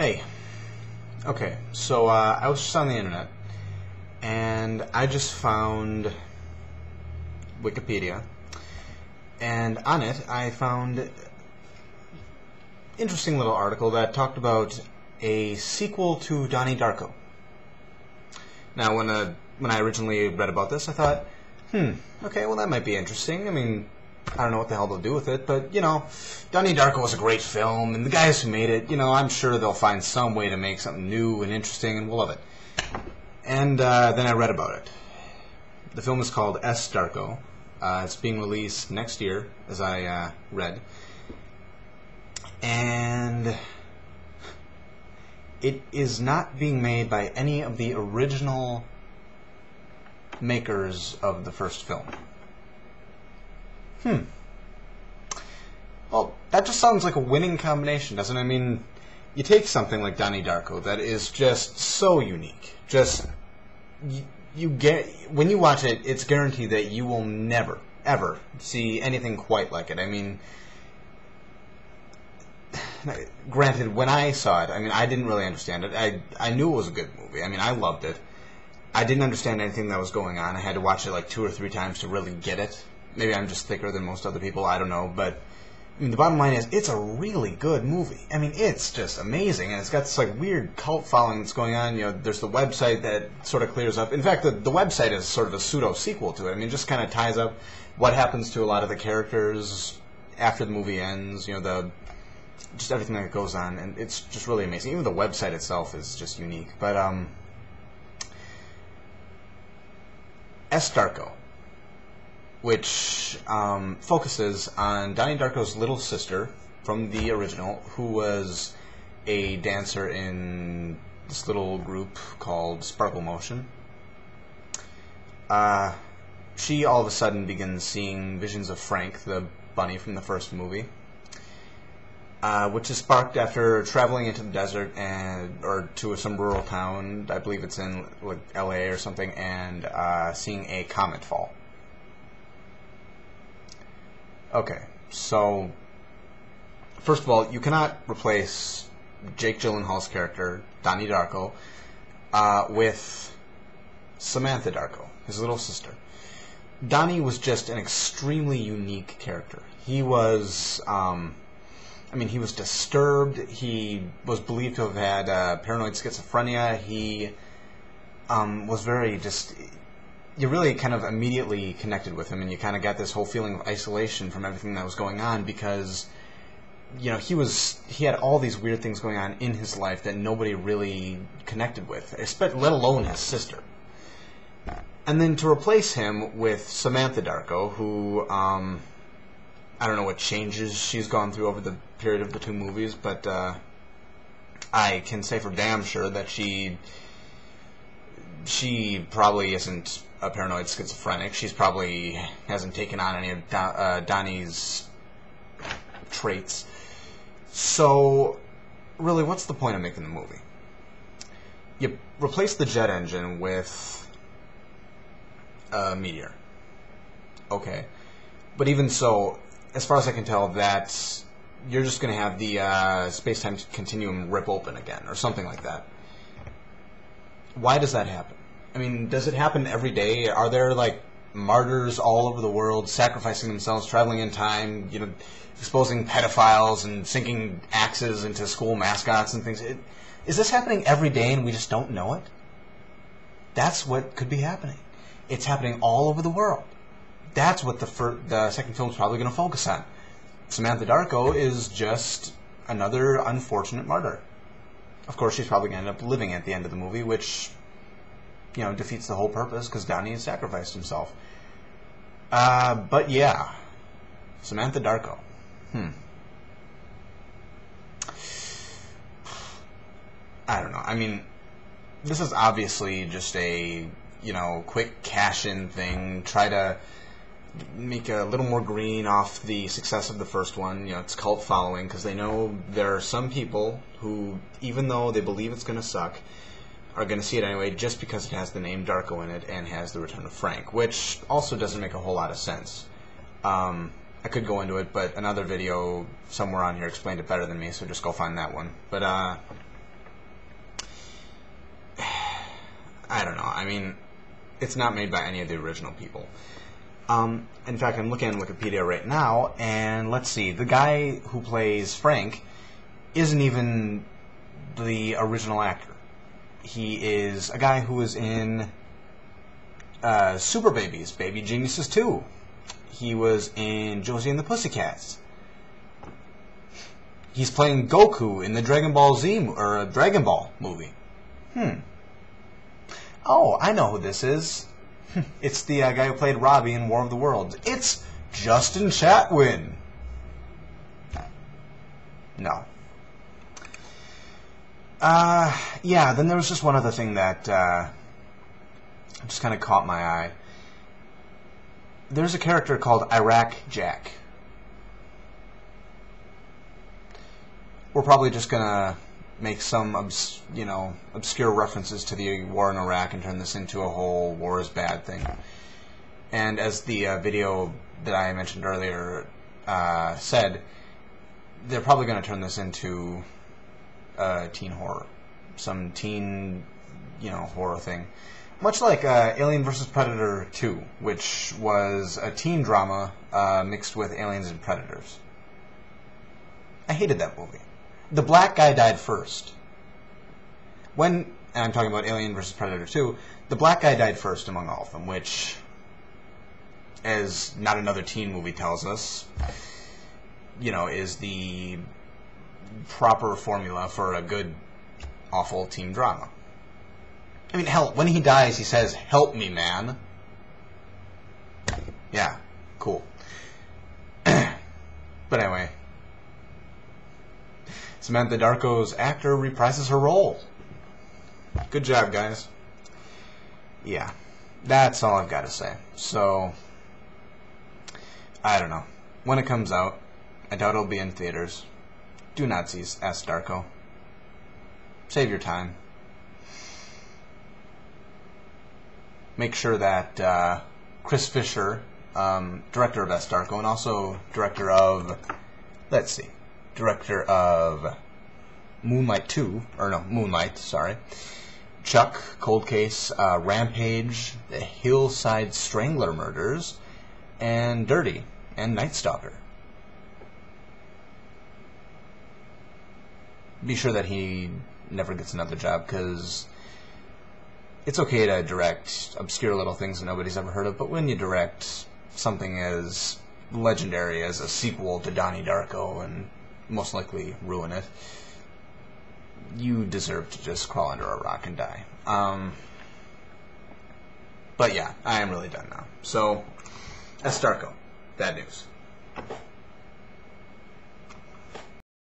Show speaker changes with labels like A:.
A: Hey, okay, so I was just on the internet, and I just found Wikipedia, and on it I found an interesting little article that talked about a sequel to Donnie Darko. Now, when I originally read about this, I thought, okay, well that might be interesting. I mean, I don't know what the hell they'll do with it, but, Donnie Darko was a great film, and the guys who made it, I'm sure they'll find some way to make something new and interesting, and we'll love it. And then I read about it. The film is called S. Darko. It's being released next year, as I read. And it is not being made by any of the original makers of the first film. Well, that just sounds like a winning combination, doesn't it? I mean, you take something like Donnie Darko that is just so unique. Just, you get, when you watch it, it's guaranteed that you will never, ever see anything quite like it. I mean, granted, when I saw it, I mean, I didn't really understand it. I knew it was a good movie. I mean, I loved it. I didn't understand anything that was going on. I had to watch it like 2 or 3 times to really get it. Maybe I'm just thicker than most other people, I don't know, but I mean, the bottom line is, it's a really good movie. I mean, it's just amazing, and it's got this like weird cult following that's going on. There's the website that sort of clears up. In fact, the website is sort of a pseudo-sequel to it. I mean, it just kind of ties up what happens to a lot of the characters after the movie ends, just everything that goes on, and it's just really amazing. Even the website itself is just unique. But, S. Darko, which focuses on Donnie Darko's little sister from the original, who was a dancer in this little group called Sparkle Motion. She all of a sudden begins seeing visions of Frank, the bunny from the first movie, which is sparked after traveling into the desert or to some rural town, I believe it's in like L.A. or something, and seeing a comet fall. Okay, so first of all, you cannot replace Jake Gyllenhaal's character, Donnie Darko, with Samantha Darko, his little sister. Donnie was just an extremely unique character. He was, he was disturbed. He was believed to have had paranoid schizophrenia. He was very just... You really kind of immediately connected with him, and you kind of got this whole feeling of isolation from everything that was going on because, he had all these weird things going on in his life that nobody really connected with, let alone his sister. And then to replace him with Samantha Darko, who, I don't know what changes she's gone through over the period of the 2 movies, but I can say for damn sure that she probably isn't a paranoid schizophrenic. She's probably hasn't taken on any of Donnie's traits. So, really, what's the point of making the movie? You replace the jet engine with a meteor. Okay. But even so, as far as I can tell, that you're just going to have the space-time continuum rip open again, or something like that. Why does that happen? I mean, does it happen every day? Are there, like, martyrs all over the world sacrificing themselves, traveling in time, exposing pedophiles and sinking axes into school mascots and things? Is this happening every day and we just don't know it? That's what could be happening. It's happening all over the world. That's what the second film is probably going to focus on. Samantha Darko is just another unfortunate martyr. Of course, she's probably going to end up living at the end of the movie, which, defeats the whole purpose because Donnie has sacrificed himself. But yeah, Samantha Darko. I don't know. I mean, this is obviously just a, quick cash-in thing. Try to make a little more green off the success of the first one. It's cult following because they know there are some people who, even though they believe it's going to suck, are going to see it anyway just because it has the name Darko in it and has the return of Frank, which also doesn't make a whole lot of sense. I could go into it, but another video somewhere on here explained it better than me, so just go find that one. But I don't know. I mean, it's not made by any of the original people. In fact, I'm looking at Wikipedia right now, and let's see. The guy who plays Frank isn't even the original actor. He is a guy who was in Super Babies, Baby Geniuses 2. He was in Josie and the Pussycats. He's playing Goku in the Dragon Ball Z or Dragon Ball movie. Oh, I know who this is. It's the guy who played Robbie in War of the Worlds. It's Justin Chatwin. No. Yeah, then there was just one other thing that just kind of caught my eye. There's a character called Iraq Jack. We're probably just gonna make some obscure references to the war in Iraq and turn this into a whole war is bad thing. And as the video that I mentioned earlier said, they're probably going to turn this into teen horror, some teen horror thing, much like Alien vs. Predator 2, which was a teen drama mixed with aliens and predators. I hated that movie. The black guy died first. And I'm talking about Alien vs. Predator 2, the black guy died first among all of them, which, as Not Another Teen Movie tells us, is the proper formula for a good, awful teen drama. I mean, hell, when he dies, he says, "Help me, man." Yeah, cool. But anyway, Samantha Darko's actor reprises her role. Good job, guys. Yeah, that's all I've got to say. So, I don't know. When it comes out, I doubt it'll be in theaters. Do not see S. Darko. Save your time. Make sure that Chris Fisher, director of S. Darko, and also director of, director of Moonlight, sorry. Chuck, Cold Case, Rampage, The Hillside Strangler Murders, and Dirty, and Night Stalker. Be sure that he never gets another job, because it's okay to direct obscure little things that nobody's ever heard of, but when you direct something as legendary as a sequel to Donnie Darko and most likely ruin it, you deserve to just crawl under a rock and die. But yeah, I am really done now. So, S. Darko, bad news.